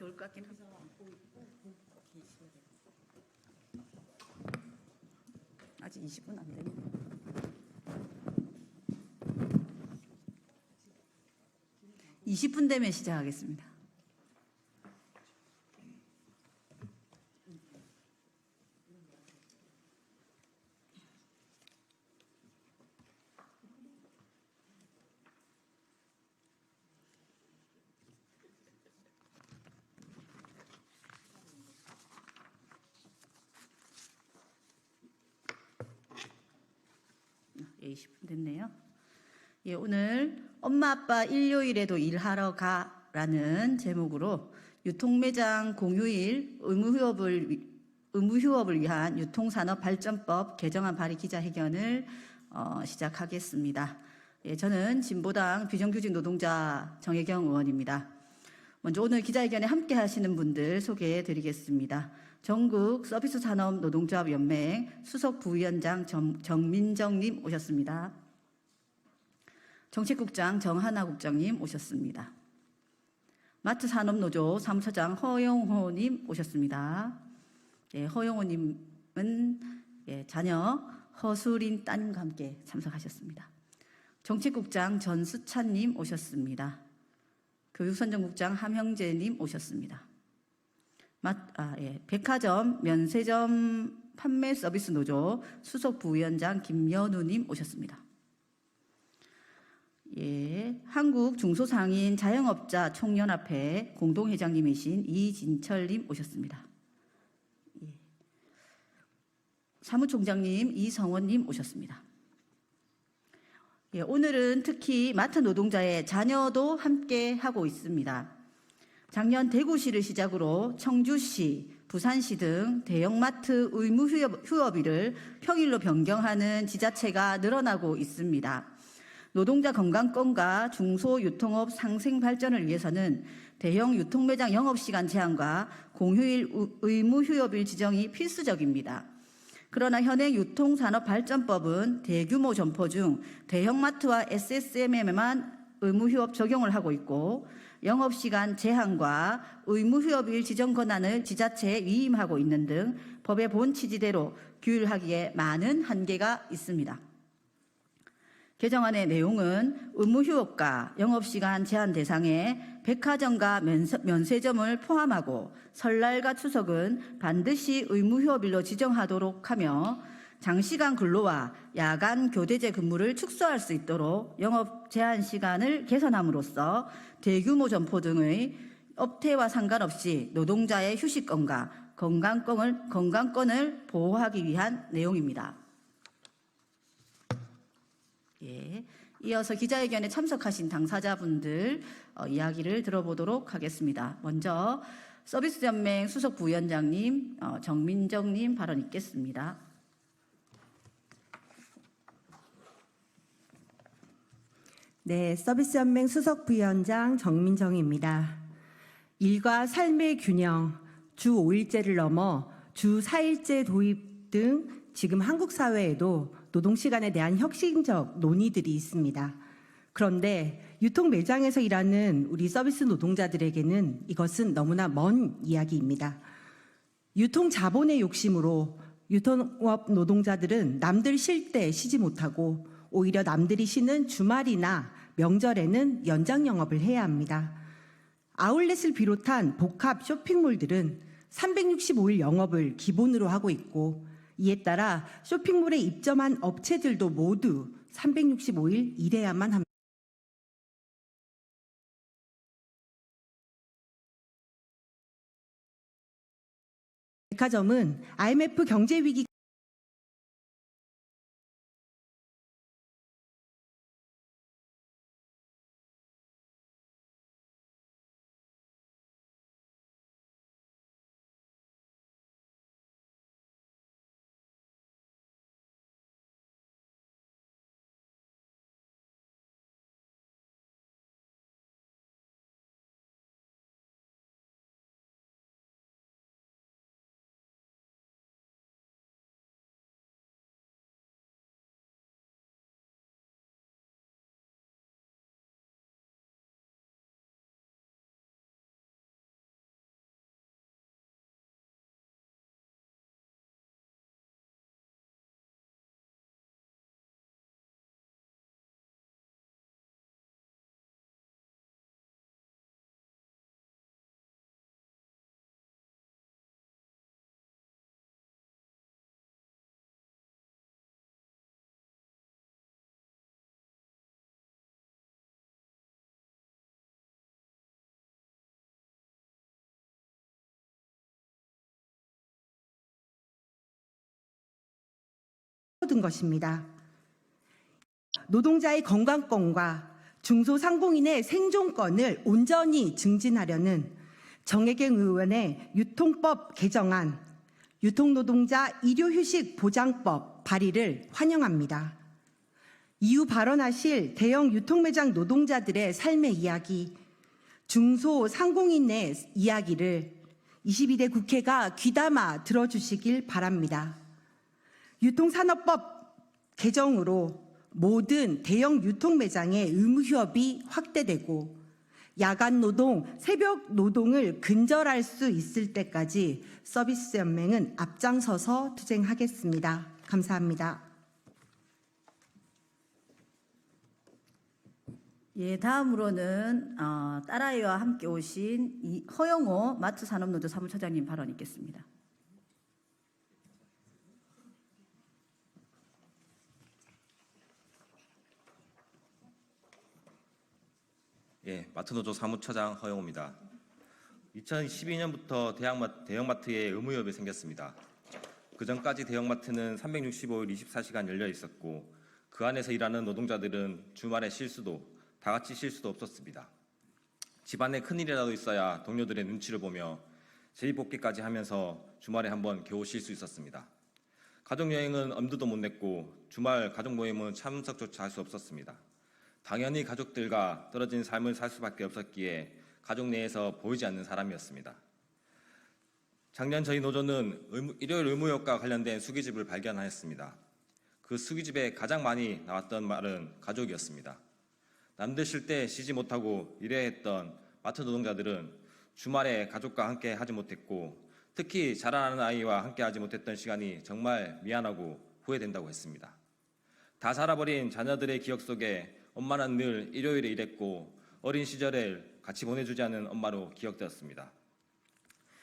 좋을 것 같긴 합니다. 아직 20분 안 되네. 20분 되면 시작하겠습니다. 예, 20분 됐네요. 예, 오늘 엄마 아빠 일요일에도 일하러 가라는 제목으로 유통매장 공휴일 의무휴업을 위한 유통산업발전법 개정안 발의 기자회견을 시작하겠습니다. 예, 저는 진보당 비정규직 노동자 정혜경 의원입니다. 먼저 오늘 기자회견에 함께 하시는 분들 소개해 드리겠습니다. 전국 서비스산업노동조합연맹 수석 부위원장 정민정님 오셨습니다. 정책국장 정하나 국장님 오셨습니다. 마트산업노조 사무처장 허용호님 오셨습니다. 예, 허용호님은 자녀 허수린 따님과 함께 참석하셨습니다. 정책국장 전수찬님 오셨습니다. 교육선정국장 함형재님 오셨습니다. 백화점 면세점 판매 서비스 노조 수석 부위원장 김연우님 오셨습니다. 예, 한국 중소상인 자영업자 총연합회 공동회장님이신 이진철님 오셨습니다. 예, 사무총장님 이성원님 오셨습니다. 예, 오늘은 특히 마트 노동자의 자녀도 함께 하고 있습니다. 작년 대구시를 시작으로 청주시, 부산시 등 대형마트 의무 휴업일을 평일로 변경하는 지자체가 늘어나고 있습니다. 노동자 건강권과 중소유통업 상생 발전을 위해서는 대형 유통매장 영업시간 제한과 공휴일 의무 휴업일 지정이 필수적입니다. 그러나 현행 유통산업발전법은 대규모 점포 중 대형마트와 SSM에만 의무휴업 적용을 하고 있고 영업시간 제한과 의무휴업일 지정 권한을 지자체에 위임하고 있는 등 법의 본 취지대로 규율하기에 많은 한계가 있습니다. 개정안의 내용은 의무휴업과 영업시간 제한 대상에 백화점과 면세점을 포함하고 설날과 추석은 반드시 의무휴업일로 지정하도록 하며 장시간 근로와 야간 교대제 근무를 축소할 수 있도록 영업 제한 시간을 개선함으로써 대규모 점포 등의 업태와 상관없이 노동자의 휴식권과 건강권을 보호하기 위한 내용입니다. 예, 이어서 기자회견에 참석하신 당사자분들 이야기를 들어보도록 하겠습니다. 먼저 서비스연맹 수석 부위원장님 정민정님 발언 있겠습니다. 네, 서비스연맹 수석 부위원장 정민정입니다. 일과 삶의 균형, 주 5일제를 넘어 주 4일제 도입 등 지금 한국 사회에도 노동시간에 대한 혁신적 논의들이 있습니다. 그런데 유통 매장에서 일하는 우리 서비스 노동자들에게는 이것은 너무나 먼 이야기입니다. 유통 자본의 욕심으로 유통업 노동자들은 남들 쉴 때 쉬지 못하고 오히려 남들이 쉬는 주말이나 명절에는 연장 영업을 해야 합니다. 아울렛을 비롯한 복합 쇼핑몰들은 365일 영업을 기본으로 하고 있고 이에 따라 쇼핑몰에 입점한 업체들도 모두 365일 일해야만 합니다. 백화점은 IMF 경제위기 파고든 것입니다. 노동자의 건강권과 중소상공인의 생존권을 온전히 증진하려는 정혜경 의원의 유통법 개정안, 유통노동자 일요휴식 보장법 발의를 환영합니다. 이후 발언하실 대형 유통매장 노동자들의 삶의 이야기, 중소상공인의 이야기를 22대 국회가 귀담아 들어주시길 바랍니다. 유통산업법 개정으로 모든 대형 유통매장의 의무휴업이 확대되고 야간 노동, 새벽 노동을 근절할 수 있을 때까지 서비스연맹은 앞장서서 투쟁하겠습니다. 감사합니다. 예, 다음으로는 딸아이와 함께 오신 허영호 마트산업노조 사무처장님 발언 있겠습니다. 예, 마트노조 사무처장 허영호입니다. 2012년부터 대형마트에 의무휴업이 생겼습니다. 그 전까지 대형마트는 365일 24시간 열려 있었고 그 안에서 일하는 노동자들은 주말에 쉴 수도 다 같이 쉴 수도 없었습니다. 집안에 큰일이라도 있어야 동료들의 눈치를 보며 재입복귀까지 하면서 주말에 한번 겨우 쉴 수 있었습니다. 가족여행은 엄두도 못 냈고 주말 가족 모임은 참석조차 할 수 없었습니다. 당연히 가족들과 떨어진 삶을 살 수밖에 없었기에 가족 내에서 보이지 않는 사람이었습니다. 작년 저희 노조는 일요일 의무휴업과 관련된 수기집을 발견하였습니다. 그 수기집에 가장 많이 나왔던 말은 가족이었습니다. 남들 쉴 때 쉬지 못하고 일해야 했던 마트 노동자들은 주말에 가족과 함께 하지 못했고 특히 자라나는 아이와 함께 하지 못했던 시간이 정말 미안하고 후회된다고 했습니다. 다 자라버린 자녀들의 기억 속에 엄마는 늘 일요일에 일했고 어린 시절을 같이 보내주지 않은 엄마로 기억되었습니다.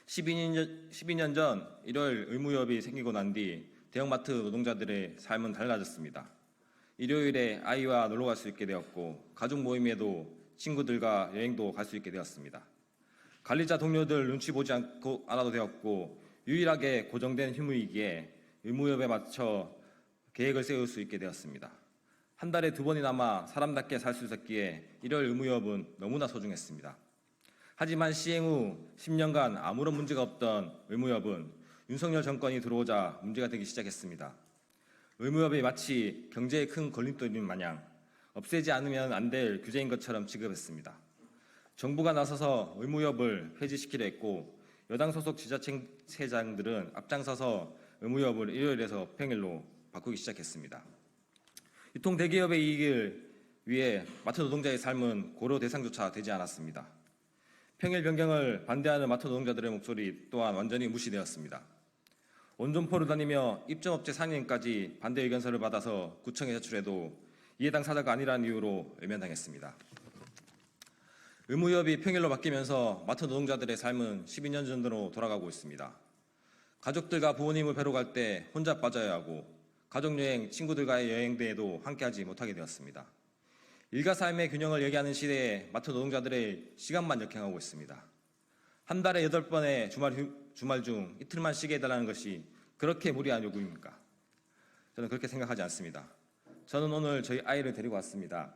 12년 전 일요일 의무휴업이 생기고 난 뒤 대형마트 노동자들의 삶은 달라졌습니다. 일요일에 아이와 놀러 갈 수 있게 되었고 가족 모임에도 친구들과 여행도 갈 수 있게 되었습니다. 관리자 동료들 눈치 보지 않아도 되었고 유일하게 고정된 휴무이기에 의무휴업에 맞춰 계획을 세울 수 있게 되었습니다. 한 달에 2번이나마 사람답게 살 수 있었기에 일요일 의무휴업은 너무나 소중했습니다. 하지만 시행 후 10년간 아무런 문제가 없던 의무휴업은 윤석열 정권이 들어오자 문제가 되기 시작했습니다. 의무휴업이 마치 경제의 큰 걸림돌인 마냥 없애지 않으면 안 될 규제인 것처럼 취급했습니다. 정부가 나서서 의무휴업을 폐지시키려 했고 여당 소속 지자체장들은 앞장서서 의무휴업을 일요일에서 평일로 바꾸기 시작했습니다. 유통 대기업의 이익을 위해 마트 노동자의 삶은 고려 대상조차 되지 않았습니다. 평일 변경을 반대하는 마트 노동자들의 목소리 또한 완전히 무시되었습니다. 원점포를 다니며 입점업체 상인까지 반대 의견서를 받아서 구청에 제출해도 이해 당사자가 아니라는 이유로 외면당했습니다. 의무휴업이 평일로 바뀌면서 마트 노동자들의 삶은 12년 전으로 돌아가고 있습니다. 가족들과 부모님을 뵈러 갈 때 혼자 빠져야 하고 가족여행, 친구들과의 여행대에도 함께하지 못하게 되었습니다. 일과 삶의 균형을 얘기하는 시대에 마트 노동자들의 시간만 역행하고 있습니다. 한 달에 8번의 주말 중 이틀만 쉬게 해달라는 것이 그렇게 무리한 요구입니까? 저는 그렇게 생각하지 않습니다. 저는 오늘 저희 아이를 데리고 왔습니다.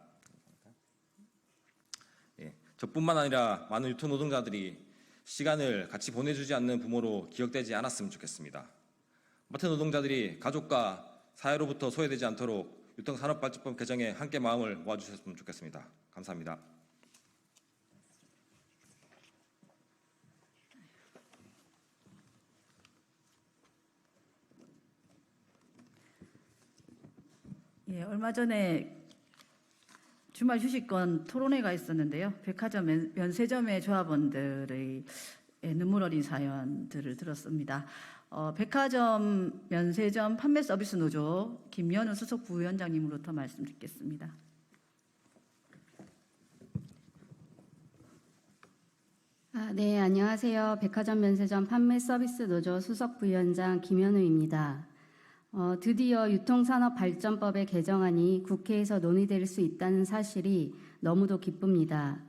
저뿐만 아니라 많은 유통 노동자들이 시간을 같이 보내주지 않는 부모로 기억되지 않았으면 좋겠습니다. 마트 노동자들이 가족과 사회로부터 소외되지 않도록 유통산업발전법 개정에 함께 마음을 모아주셨으면 좋겠습니다. 감사합니다. 예, 얼마 전에 주말 휴식권 토론회가 있었는데요. 백화점 면세점의 조합원들의 눈물 어린 사연들을 들었습니다. 백화점 면세점 판매 서비스 노조 김연우 수석 부위원장님으로부터 말씀 듣겠습니다. 네, 안녕하세요. 백화점 면세점 판매 서비스 노조 수석 부위원장 김연우입니다. 드디어 유통산업발전법의 개정안이 국회에서 논의될 수 있다는 사실이 너무도 기쁩니다.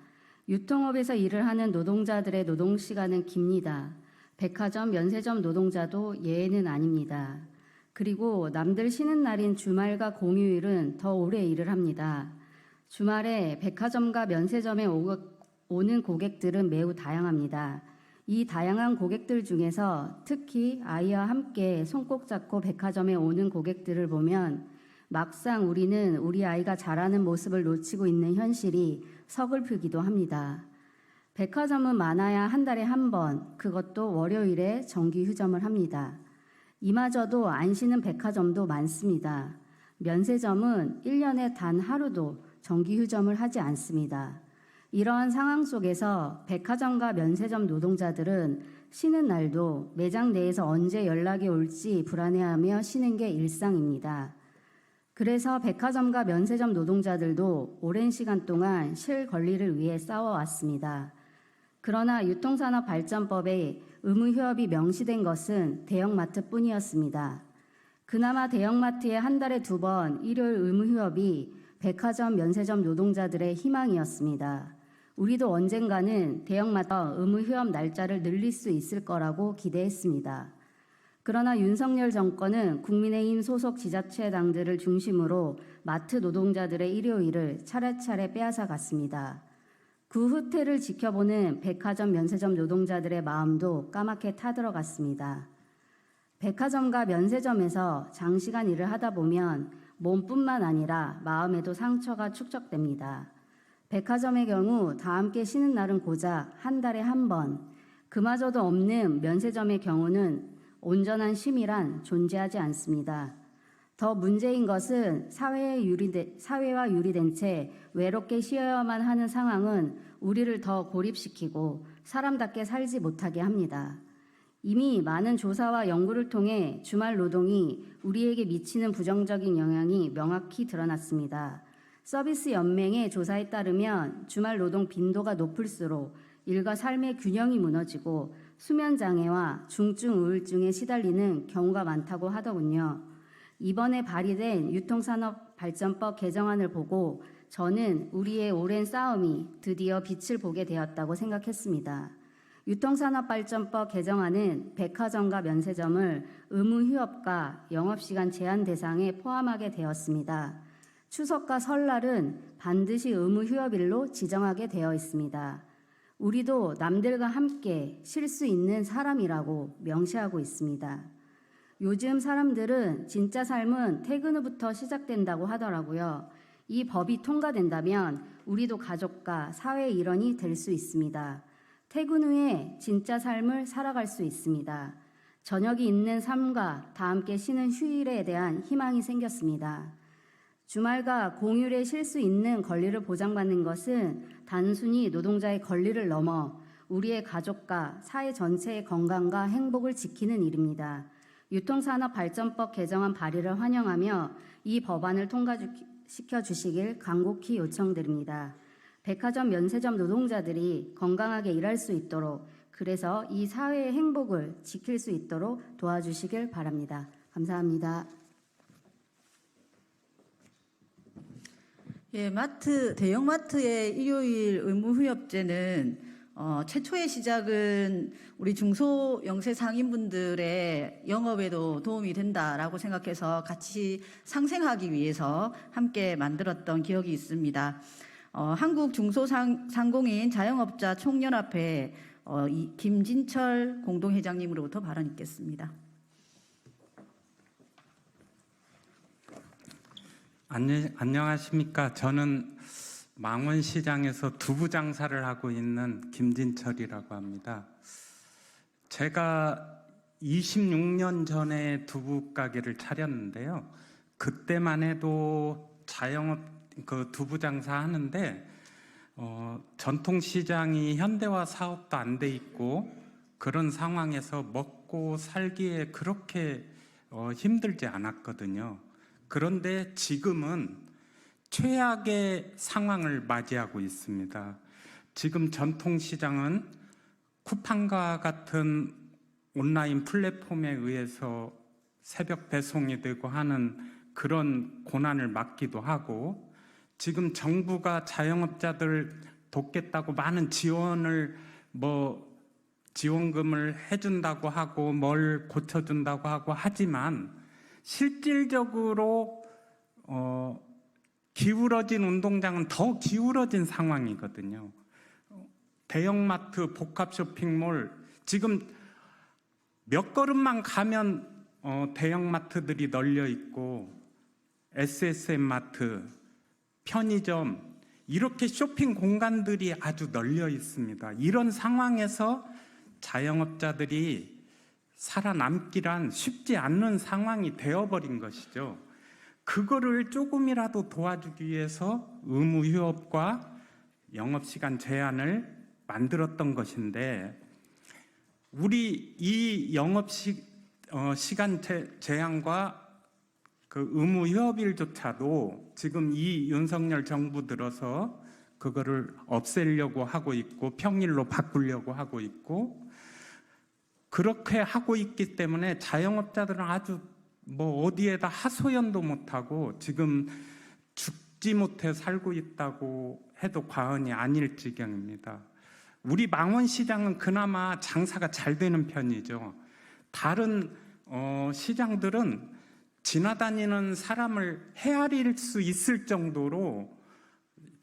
유통업에서 일을 하는 노동자들의 노동시간은 깁니다. 백화점, 면세점 노동자도 예외는 아닙니다. 그리고 남들 쉬는 날인 주말과 공휴일은 더 오래 일을 합니다. 주말에 백화점과 면세점에 오는 고객들은 매우 다양합니다. 이 다양한 고객들 중에서 특히 아이와 함께 손 꼭 잡고 백화점에 오는 고객들을 보면 막상 우리는 우리 아이가 자라는 모습을 놓치고 있는 현실이 서글프기도 합니다. 백화점은 많아야 한 달에 한 번, 그것도 월요일에 정기 휴점을 합니다. 이마저도 안 쉬는 백화점도 많습니다. 면세점은 1년에 단 하루도 정기 휴점을 하지 않습니다. 이러한 상황 속에서 백화점과 면세점 노동자들은 쉬는 날도 매장 내에서 언제 연락이 올지 불안해하며 쉬는 게 일상입니다. 그래서 백화점과 면세점 노동자들도 오랜 시간 동안 실 권리를 위해 싸워왔습니다. 그러나 유통산업발전법에 의무휴업이 명시된 것은 대형마트뿐이었습니다. 그나마 대형마트의 한 달에 2번 일요일 의무휴업이 백화점, 면세점 노동자들의 희망이었습니다. 우리도 언젠가는 대형마트 의무휴업 날짜를 늘릴 수 있을 거라고 기대했습니다. 그러나 윤석열 정권은 국민의힘 소속 지자체당들을 중심으로 마트 노동자들의 일요일을 차례차례 빼앗아 갔습니다. 그 후퇴를 지켜보는 백화점, 면세점 노동자들의 마음도 까맣게 타들어갔습니다. 백화점과 면세점에서 장시간 일을 하다 보면 몸뿐만 아니라 마음에도 상처가 축적됩니다. 백화점의 경우 다 함께 쉬는 날은 고작 한 달에 한 번, 그마저도 없는 면세점의 경우는 온전한 쉼이란 존재하지 않습니다. 더 문제인 것은 사회와 유리된 채 외롭게 쉬어야만 하는 상황은 우리를 더 고립시키고 사람답게 살지 못하게 합니다. 이미 많은 조사와 연구를 통해 주말 노동이 우리에게 미치는 부정적인 영향이 명확히 드러났습니다. 서비스 연맹의 조사에 따르면 주말 노동 빈도가 높을수록 일과 삶의 균형이 무너지고 수면 장애와 중증 우울증에 시달리는 경우가 많다고 하더군요. 이번에 발의된 유통산업발전법 개정안을 보고 저는 우리의 오랜 싸움이 드디어 빛을 보게 되었다고 생각했습니다. 유통산업발전법 개정안은 백화점과 면세점을 의무휴업과 영업시간 제한 대상에 포함하게 되었습니다. 추석과 설날은 반드시 의무휴업일로 지정하게 되어 있습니다. 우리도 남들과 함께 쉴 수 있는 사람이라고 명시하고 있습니다. 요즘 사람들은 진짜 삶은 퇴근 후부터 시작된다고 하더라고요. 이 법이 통과된다면 우리도 가족과 사회의 일원이 될 수 있습니다. 퇴근 후에 진짜 삶을 살아갈 수 있습니다. 저녁이 있는 삶과 다 함께 쉬는 휴일에 대한 희망이 생겼습니다. 주말과 공휴일에 쉴 수 있는 권리를 보장받는 것은 단순히 노동자의 권리를 넘어 우리의 가족과 사회 전체의 건강과 행복을 지키는 일입니다. 유통산업발전법 개정안 발의를 환영하며 이 법안을 통과시켜 주시길 간곡히 요청드립니다. 백화점, 면세점 노동자들이 건강하게 일할 수 있도록, 그래서 이 사회의 행복을 지킬 수 있도록 도와주시길 바랍니다. 감사합니다. 예, 대형마트의 일요일 의무휴업제는 최초의 시작은 우리 중소 영세 상인분들의 영업에도 도움이 된다라고 생각해서 같이 상생하기 위해서 함께 만들었던 기억이 있습니다. 한국 중소상공인 자영업자 총연합회 김진철 공동회장님으로부터 발언 있겠습니다. 안녕하십니까. 저는 망원시장에서 두부 장사를 하고 있는 김진철이라고 합니다. 제가 26년 전에 두부 가게를 차렸는데요. 그때만 해도 자영업 두부 장사 하는데 전통시장이 현대화 사업도 안 돼 있고 그런 상황에서 먹고 살기에 그렇게 힘들지 않았거든요. 그런데 지금은 최악의 상황을 맞이하고 있습니다. 지금 전통시장은 쿠팡과 같은 온라인 플랫폼에 의해서 새벽 배송이 되고 하는 그런 고난을 맞기도 하고, 지금 정부가 자영업자들 돕겠다고 많은 지원금을 해준다고 하고 뭘 고쳐준다고 하고 하지만 실질적으로 기울어진 운동장은 더 기울어진 상황이거든요. 대형마트, 복합 쇼핑몰, 지금 몇 걸음만 가면 대형마트들이 널려 있고 SSM 마트, 편의점, 이렇게 쇼핑 공간들이 아주 널려 있습니다. 이런 상황에서 자영업자들이 살아남기란 쉽지 않는 상황이 되어버린 것이죠. 그거를 조금이라도 도와주기 위해서 의무 휴업과 영업시간 제한을 만들었던 것인데, 우리 이 시간 제한과 그 의무 휴업일조차도 지금 이 윤석열 정부 들어서 그거를 없애려고 하고 있고 평일로 바꾸려고 하고 있고, 그렇게 하고 있기 때문에 자영업자들은 아주 어디에다 하소연도 못하고 지금 죽지 못해 살고 있다고 해도 과언이 아닐 지경입니다. 우리 망원시장은 그나마 장사가 잘 되는 편이죠. 다른 시장들은 지나다니는 사람을 헤아릴 수 있을 정도로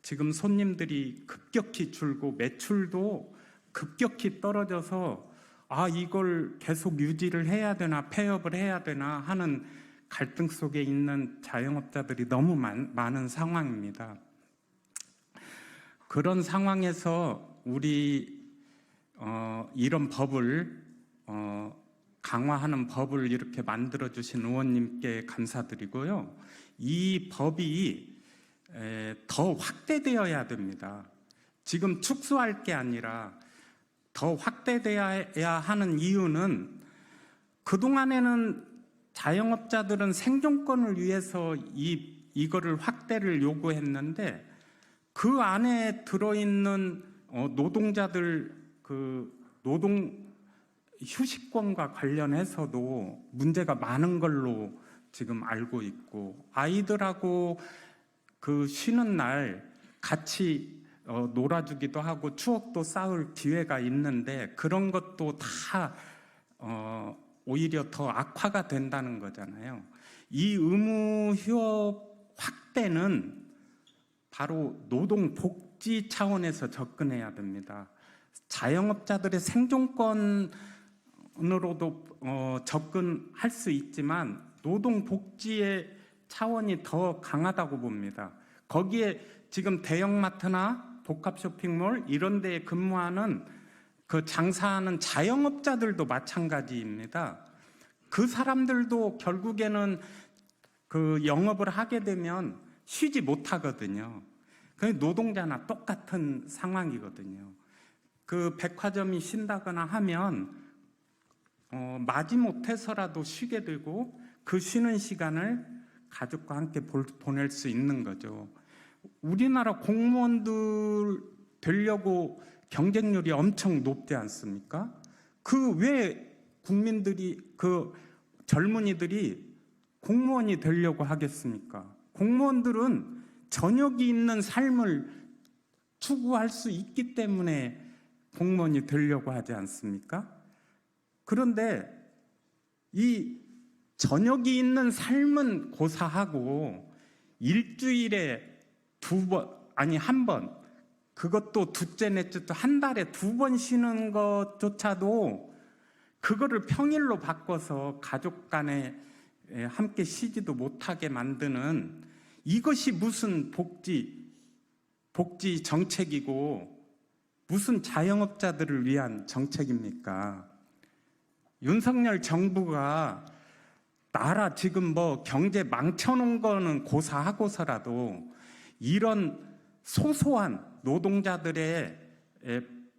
지금 손님들이 급격히 줄고 매출도 급격히 떨어져서 이걸 계속 유지를 해야 되나 폐업을 해야 되나 하는 갈등 속에 있는 자영업자들이 너무 많은 상황입니다. 그런 상황에서 우리 이런 법을 강화하는 법을 이렇게 만들어주신 의원님께 감사드리고요. 이 법이 더 확대되어야 됩니다. 지금 축소할 게 아니라 더 확대되어야 하는 이유는, 그동안에는 자영업자들은 생존권을 위해서 이거를 확대를 요구했는데, 그 안에 들어있는 노동자들 노동 휴식권과 관련해서도 문제가 많은 걸로 지금 알고 있고, 아이들하고 쉬는 날 같이 놀아주기도 하고 추억도 쌓을 기회가 있는데, 그런 것도 다 오히려 더 악화가 된다는 거잖아요. 이 의무 휴업 확대는 바로 노동복지 차원에서 접근해야 됩니다. 자영업자들의 생존권으로도 접근할 수 있지만 노동복지의 차원이 더 강하다고 봅니다. 거기에 지금 대형마트나 복합 쇼핑몰 이런 데에 근무하는 그 장사하는 자영업자들도 마찬가지입니다. 그 사람들도 결국에는 그 영업을 하게 되면 쉬지 못하거든요. 그 노동자나 똑같은 상황이거든요. 그 백화점이 쉰다거나 하면 마지못해서라도 쉬게 되고 그 쉬는 시간을 가족과 함께 보낼 수 있는 거죠. 우리나라 공무원들 되려고 경쟁률이 엄청 높지 않습니까? 그 왜 국민들이, 그 젊은이들이 공무원이 되려고 하겠습니까? 공무원들은 저녁이 있는 삶을 추구할 수 있기 때문에 공무원이 되려고 하지 않습니까? 그런데 이 저녁이 있는 삶은 고사하고 일주일에 한 번, 그것도 둘째 넷째 또 한 달에 2번 쉬는 것조차도 그거를 평일로 바꿔서 가족 간에 함께 쉬지도 못하게 만드는, 이것이 무슨 복지 정책이고 무슨 자영업자들을 위한 정책입니까? 윤석열 정부가 나라 지금 경제 망쳐놓은 거는 고사하고서라도 이런 소소한 노동자들의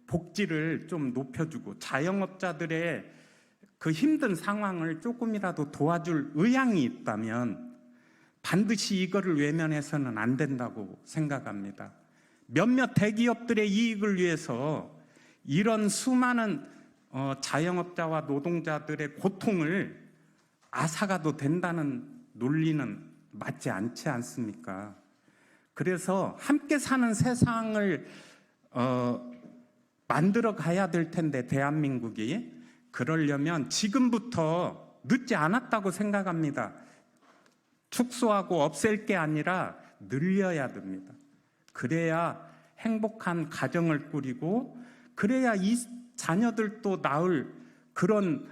복지를 좀 높여주고 자영업자들의 그 힘든 상황을 조금이라도 도와줄 의향이 있다면 반드시 이거를 외면해서는 안 된다고 생각합니다. 몇몇 대기업들의 이익을 위해서 이런 수많은 자영업자와 노동자들의 고통을 앗아가도 된다는 논리는 맞지 않지 않습니까? 그래서 함께 사는 세상을 만들어 가야 될 텐데, 대한민국이 그러려면 지금부터 늦지 않았다고 생각합니다. 축소하고 없앨 게 아니라 늘려야 됩니다. 그래야 행복한 가정을 꾸리고 그래야 이 자녀들도 낳을 그런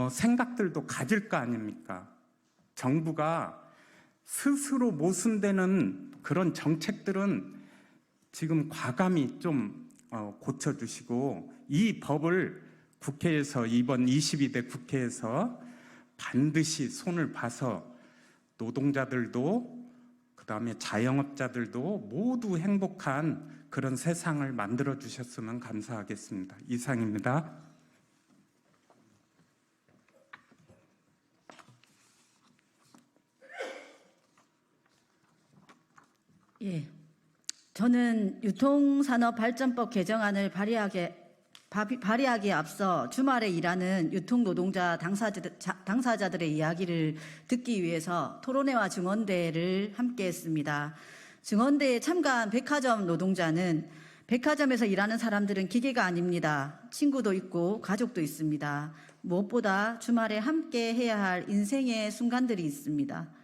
생각들도 가질 거 아닙니까? 정부가 스스로 모순되는 그런 정책들은 지금 과감히 좀 고쳐주시고 이 법을 국회에서 이번 22대 국회에서 반드시 손을 봐서 노동자들도 그다음에 자영업자들도 모두 행복한 그런 세상을 만들어 주셨으면 감사하겠습니다. 이상입니다. 예, 저는 유통산업발전법 개정안을 발의하기에 앞서 주말에 일하는 유통노동자 당사자들의 이야기를 듣기 위해서 토론회와 증언대회를 함께했습니다. 증언대회에 참가한 백화점 노동자는 백화점에서 일하는 사람들은 기계가 아닙니다. 친구도 있고 가족도 있습니다. 무엇보다 주말에 함께 해야 할 인생의 순간들이 있습니다.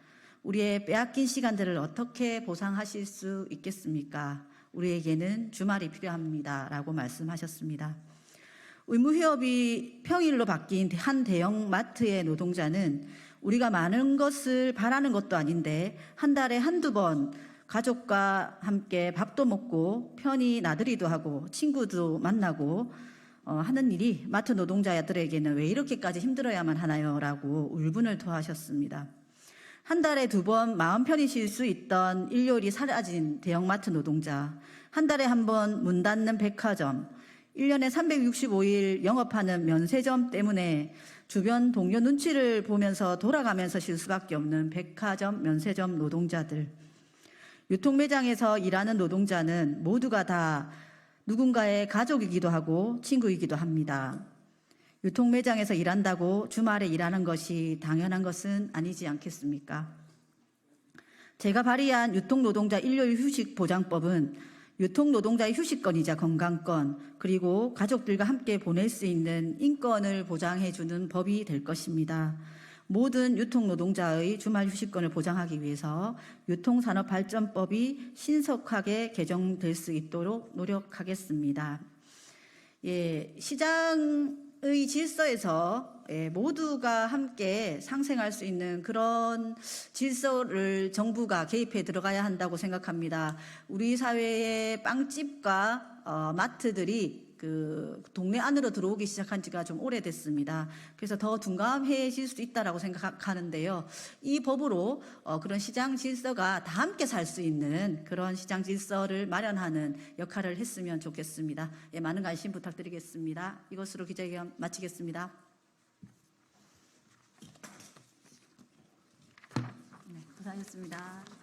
우리의 빼앗긴 시간들을 어떻게 보상하실 수 있겠습니까? 우리에게는 주말이 필요합니다. 라고 말씀하셨습니다. 의무휴업이 평일로 바뀐 한 대형 마트의 노동자는 우리가 많은 것을 바라는 것도 아닌데 한 달에 한두 번 가족과 함께 밥도 먹고 편히 나들이도 하고 친구도 만나고 하는 일이 마트 노동자들에게는 왜 이렇게까지 힘들어야만 하나요? 라고 울분을 토하셨습니다. 한 달에 2번 마음 편히 쉴 수 있던 일요일이 사라진 대형마트 노동자, 한 달에 한 번 문 닫는 백화점, 1년에 365일 영업하는 면세점 때문에 주변 동료 눈치를 보면서 돌아가면서 쉴 수밖에 없는 백화점, 면세점 노동자들, 유통매장에서 일하는 노동자는 모두가 다 누군가의 가족이기도 하고 친구이기도 합니다. 유통매장에서 일한다고 주말에 일하는 것이 당연한 것은 아니지 않겠습니까? 제가 발의한 유통노동자 일요일 휴식보장법은 유통노동자의 휴식권이자 건강권, 그리고 가족들과 함께 보낼 수 있는 인권을 보장해주는 법이 될 것입니다. 모든 유통노동자의 주말 휴식권을 보장하기 위해서 유통산업발전법이 신속하게 개정될 수 있도록 노력하겠습니다. 예, 시장의 질서에서 모두가 함께 상생할 수 있는 그런 질서를 정부가 개입해 들어가야 한다고 생각합니다. 우리 사회의 빵집과 마트들이 그 동네 안으로 들어오기 시작한 지가 좀 오래됐습니다. 그래서 더 둔감해질 수 있다라고 생각하는데요. 이 법으로 그런 시장 질서가 다 함께 살 수 있는 그런 시장 질서를 마련하는 역할을 했으면 좋겠습니다. 예, 많은 관심 부탁드리겠습니다. 이것으로 기자회견 마치겠습니다. 네, 고생하셨습니다.